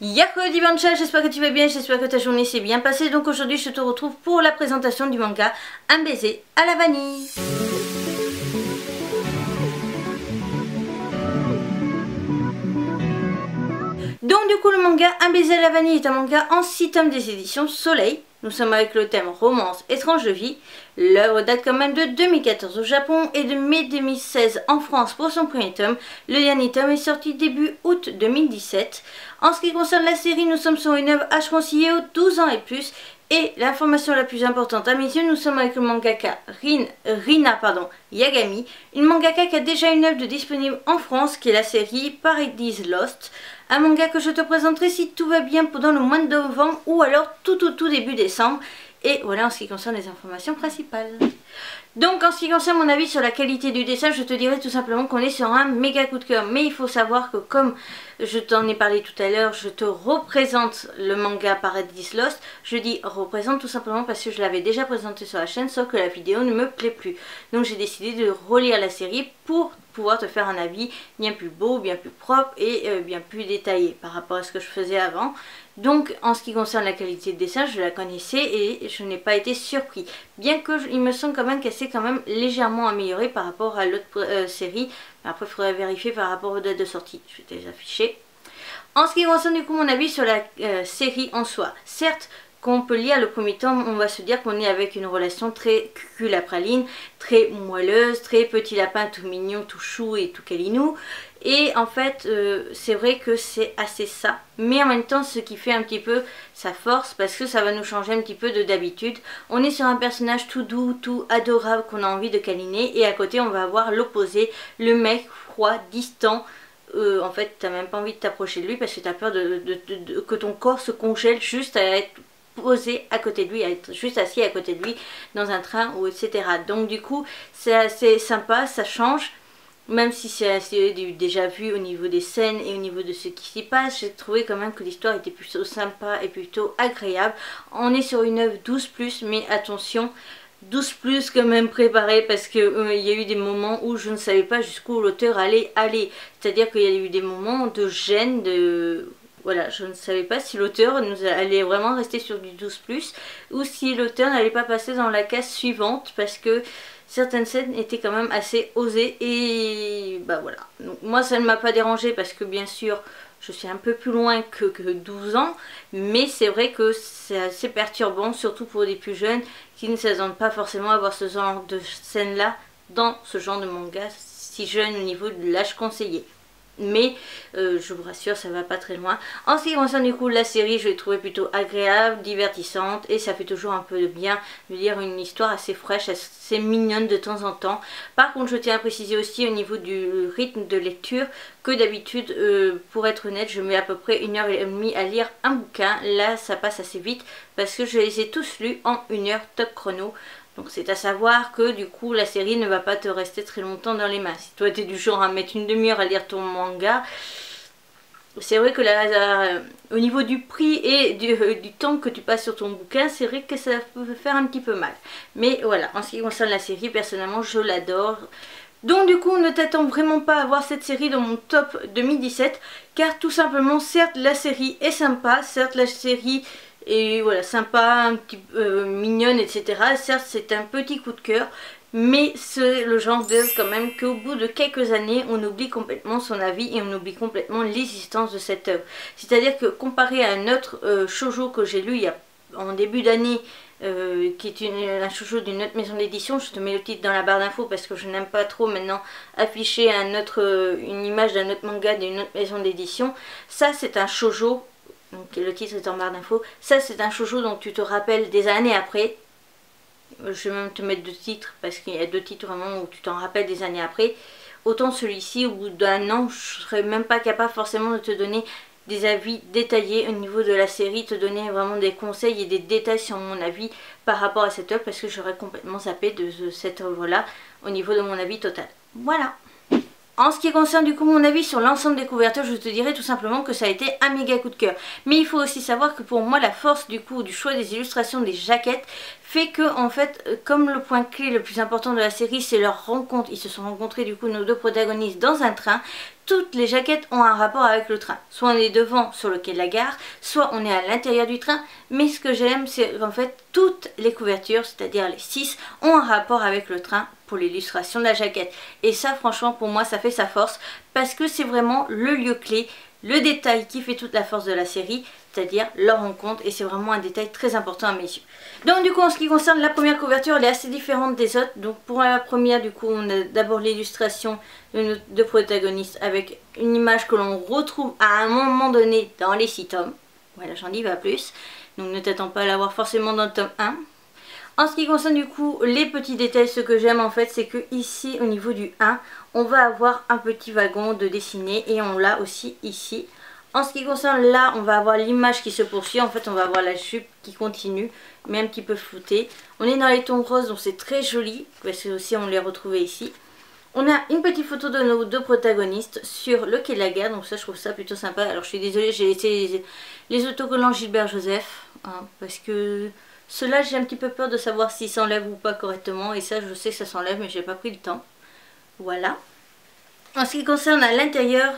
Yako Dibancha, j'espère que tu vas bien, j'espère que ta journée s'est bien passée. Donc aujourd'hui je te retrouve pour la présentation du manga Un baiser à la vanille. Donc du coup le manga Un baiser à la vanille est un manga en 6 tomes des éditions Soleil. Nous sommes avec le thème romance étrange de vie. L'œuvre date quand même de 2014 au Japon et de mai 2016 en France pour son premier tome. Le dernier tome est sorti début août 2017. En ce qui concerne la série, nous sommes sur une œuvre âge conseillé aux 12 ans et plus. Et l'information la plus importante à mes yeux, nous sommes avec le mangaka Rina Yagami, une mangaka qui a déjà une œuvre disponible en France qui est la série Paradise Lost. Un manga que je te présenterai si tout va bien pendant le mois de novembre ou alors tout début décembre. Et voilà en ce qui concerne les informations principales. Donc en ce qui concerne mon avis sur la qualité du dessin, je te dirais tout simplement qu'on est sur un méga coup de cœur. Mais il faut savoir que comme je t'en ai parlé tout à l'heure, je te représente le manga Paradise Lost. Je dis représente tout simplement parce que je l'avais déjà présenté sur la chaîne, sauf que la vidéo ne me plaît plus. Donc j'ai décidé de relire la série pour pouvoir te faire un avis bien plus beau, bien plus propre et bien plus détaillé par rapport à ce que je faisais avant. Donc en ce qui concerne la qualité de dessin, je la connaissais et je n'ai pas été surpris. Bien que il me semble quand même qu'elle s'est quand même légèrement améliorée par rapport à l'autre série. Après il faudrait vérifier par rapport aux dates de sortie. Je vais te les afficher. En ce qui concerne du coup mon avis sur la série en soi, certes qu'on peut lire le premier tome, on va se dire qu'on est avec une relation très cul à praline, très moelleuse, très petit lapin tout mignon, tout chou et tout câlinou. Et en fait, c'est vrai que c'est assez ça. Mais en même temps, ce qui fait un petit peu sa force, parce que ça va nous changer un petit peu de d'habitude. On est sur un personnage tout doux, tout adorable qu'on a envie de câliner. Et à côté, on va avoir l'opposé, le mec froid, distant. En fait, t'as même pas envie de t'approcher de lui parce que t'as peur que ton corps se congèle juste à être posé à côté de lui, à être juste assis à côté de lui dans un train ou etc. Donc du coup c'est assez sympa, ça change, même si c'est assez déjà vu au niveau des scènes et au niveau de ce qui s'y passe. J'ai trouvé quand même que l'histoire était plutôt sympa et plutôt agréable. On est sur une œuvre 12+, mais attention, 12+ quand même préparé parce que il y a eu des moments où je ne savais pas jusqu'où l'auteur allait aller. C'est-à-dire qu'il y a eu des moments de gêne, voilà, je ne savais pas si l'auteur allait vraiment rester sur du 12+, ou si l'auteur n'allait pas passer dans la case suivante, parce que certaines scènes étaient quand même assez osées, et bah voilà. Donc moi ça ne m'a pas dérangé parce que bien sûr je suis un peu plus loin que 12 ans, mais c'est vrai que c'est assez perturbant, surtout pour des plus jeunes qui ne s'attendent pas forcément à voir ce genre de scène là dans ce genre de manga si jeune au niveau de l'âge conseillé. Mais je vous rassure, ça va pas très loin. En ce qui concerne du coup la série, je l'ai trouvée plutôt agréable, divertissante, et ça fait toujours un peu de bien de lire une histoire assez fraîche, assez mignonne de temps en temps. Par contre, je tiens à préciser aussi au niveau du rythme de lecture que d'habitude, pour être honnête, je mets à peu près 1h30 à lire un bouquin. Là, ça passe assez vite parce que je les ai tous lus en 1 heure top chrono. Donc c'est à savoir que du coup la série ne va pas te rester très longtemps dans les mains. Si toi tu es du genre à mettre une demi-heure à lire ton manga, c'est vrai que au niveau du prix et du temps que tu passes sur ton bouquin, c'est vrai que ça peut faire un petit peu mal. Mais voilà, en ce qui concerne la série, personnellement je l'adore. Donc du coup ne t'attends vraiment pas à voir cette série dans mon top 2017, car tout simplement, certes la série est sympa, certes la série et voilà, sympa, un petit mignonne, etc. Certes, c'est un petit coup de cœur, mais c'est le genre d'œuvre quand même qu'au bout de quelques années, on oublie complètement son avis et on oublie complètement l'existence de cette œuvre. C'est-à-dire que comparé à un autre shoujo que j'ai lu en début d'année, qui est un shoujo d'une autre maison d'édition, je te mets le titre dans la barre d'infos parce que je n'aime pas trop maintenant afficher une image d'un autre manga d'une autre maison d'édition. Ça, c'est un shoujo. Donc le titre est en barre d'infos. Ça c'est un shoujo dont tu te rappelles des années après. Je vais même te mettre 2 titres parce qu'il y a 2 titres vraiment où tu t'en rappelles des années après. Autant celui-ci, au bout d'1 an, je serais même pas capable forcément de te donner des avis détaillés au niveau de la série, te donner vraiment des conseils et des détails sur mon avis par rapport à cette œuvre, parce que j'aurais complètement zappé de cette œuvre là au niveau de mon avis total. Voilà. En ce qui concerne du coup mon avis sur l'ensemble des couvertures, je te dirais tout simplement que ça a été un méga coup de cœur. Mais il faut aussi savoir que pour moi la force du coup du choix des illustrations des jaquettes fait que en fait, comme le point clé le plus important de la série c'est leur rencontre, ils se sont rencontrés du coup nos deux protagonistes dans un train, toutes les jaquettes ont un rapport avec le train. Soit on est devant sur le quai de la gare, soit on est à l'intérieur du train. Mais ce que j'aime, c'est qu'en fait, toutes les couvertures, c'est-à-dire les 6, ont un rapport avec le train pour l'illustration de la jaquette. Et ça, franchement, pour moi, ça fait sa force parce que c'est vraiment le lieu clé, le détail qui fait toute la force de la série, c'est-à-dire leur rencontre, et c'est vraiment un détail très important à mes yeux. Donc du coup, en ce qui concerne la première couverture, elle est assez différente des autres. Donc pour la première, du coup, on a d'abord l'illustration de nos deux protagonistes avec une image que l'on retrouve à un moment donné dans les 6 tomes. Voilà, j'en dis pas plus. Donc ne t'attends pas à l'avoir forcément dans le tome 1. En ce qui concerne du coup les petits détails, ce que j'aime en fait, c'est que ici au niveau du 1, on va avoir un petit wagon de dessiné et on l'a aussi ici. En ce qui concerne là, on va avoir l'image qui se poursuit, en fait on va avoir la jupe qui continue, mais un petit peu floutée. On est dans les tons roses, donc c'est très joli, parce que aussi on les retrouvait ici. On a une petite photo de nos deux protagonistes sur le quai de la gare, donc ça je trouve ça plutôt sympa. Alors je suis désolée, j'ai laissé les autocollants Gilbert Joseph, hein, parce que ceux-là j'ai un petit peu peur de savoir s'ils s'enlèvent ou pas correctement, et ça je sais que ça s'enlève, mais j'ai pas pris le temps. Voilà. En ce qui concerne à l'intérieur,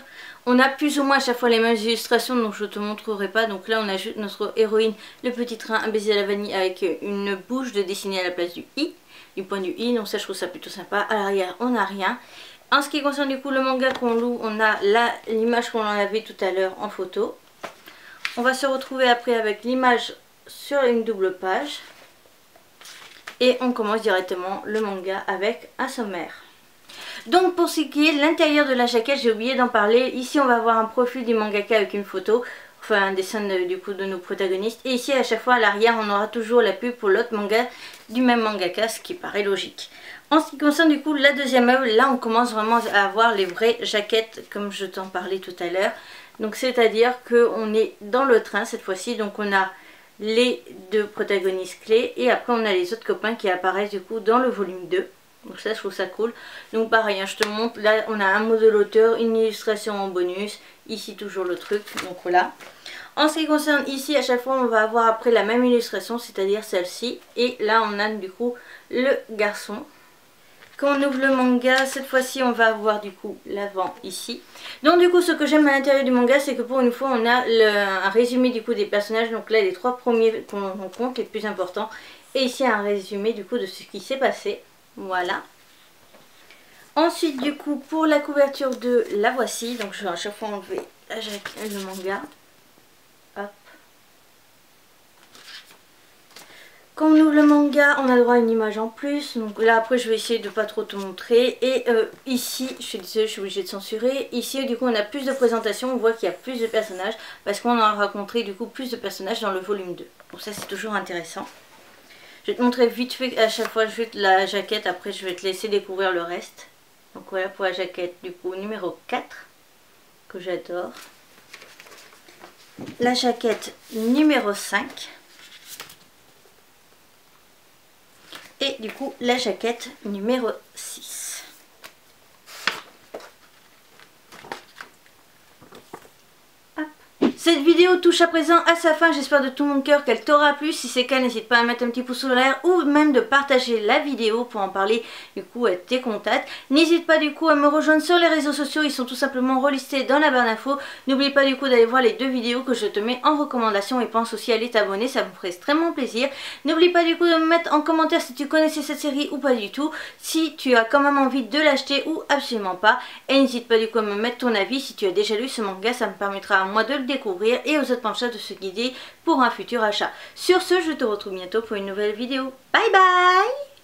on a plus ou moins à chaque fois les mêmes illustrations, donc je ne te montrerai pas. Donc là on a juste notre héroïne, le petit train, un baiser à la vanille avec une bouche de dessinée à la place du i, du point du i, donc ça je trouve ça plutôt sympa. À l'arrière on n'a rien. En ce qui concerne du coup le manga qu'on loue, on a l'image qu'on en avait tout à l'heure en photo. On va se retrouver après avec l'image sur une double page. Et on commence directement le manga avec un sommaire. Donc pour ce qui est de l'intérieur de la jaquette, j'ai oublié d'en parler. Ici on va avoir un profil du mangaka avec une photo, enfin un dessin du coup de nos protagonistes. Et ici à chaque fois à l'arrière on aura toujours la pub pour l'autre manga du même mangaka, ce qui paraît logique. En ce qui concerne du coup la deuxième œuvre, là on commence vraiment à avoir les vraies jaquettes comme je t'en parlais tout à l'heure. Donc c'est-à-dire qu'on est dans le train cette fois-ci, donc on a les deux protagonistes clés et après on a les autres copains qui apparaissent du coup dans le volume 2. Donc ça je trouve ça cool. Donc pareil, hein, je te montre, là on a un mot de l'auteur, une illustration en bonus, ici toujours le truc, donc voilà. En ce qui concerne ici, à chaque fois on va avoir après la même illustration, c'est-à-dire celle-ci. Et là on a du coup le garçon. Quand on ouvre le manga, cette fois-ci on va avoir du coup l'avant ici. Donc du coup ce que j'aime à l'intérieur du manga, c'est que pour une fois on a un résumé du coup des personnages. Donc là les 3 premiers qu'on rencontre, les plus importants. Et ici un résumé du coup de ce qui s'est passé. Voilà. Ensuite du coup pour la couverture de la voici, donc je vais à chaque fois enlever le manga. Hop. Quand on ouvre le manga, on a le droit à une image en plus. Donc là après je vais essayer de pas trop te montrer. Et ici, je suis désolée, je suis obligée de censurer. Ici du coup on a plus de présentation, on voit qu'il y a plus de personnages. Parce qu'on a rencontré du coup plus de personnages dans le volume 2. Donc ça c'est toujours intéressant. Je vais te montrer vite fait à chaque fois juste la jaquette, après je vais te laisser découvrir le reste. Donc voilà pour la jaquette du coup numéro 4, que j'adore. La jaquette numéro 5. Et du coup la jaquette numéro 6. Cette vidéo touche à présent à sa fin, j'espère de tout mon cœur qu'elle t'aura plu. Si c'est le cas, n'hésite pas à mettre un petit pouce en l'air ou même de partager la vidéo pour en parler du coup à tes contacts. N'hésite pas du coup à me rejoindre sur les réseaux sociaux, ils sont tout simplement relistés dans la barre d'infos. N'oublie pas du coup d'aller voir les 2 vidéos que je te mets en recommandation et pense aussi à aller t'abonner, ça me ferait extrêmement plaisir. N'oublie pas du coup de me mettre en commentaire si tu connaissais cette série ou pas du tout, si tu as quand même envie de l'acheter ou absolument pas. Et n'hésite pas du coup à me mettre ton avis si tu as déjà lu ce manga, ça me permettra à moi de le découvrir et aux autres penchants de se guider pour un futur achat. Sur ce, je te retrouve bientôt pour une nouvelle vidéo. Bye bye!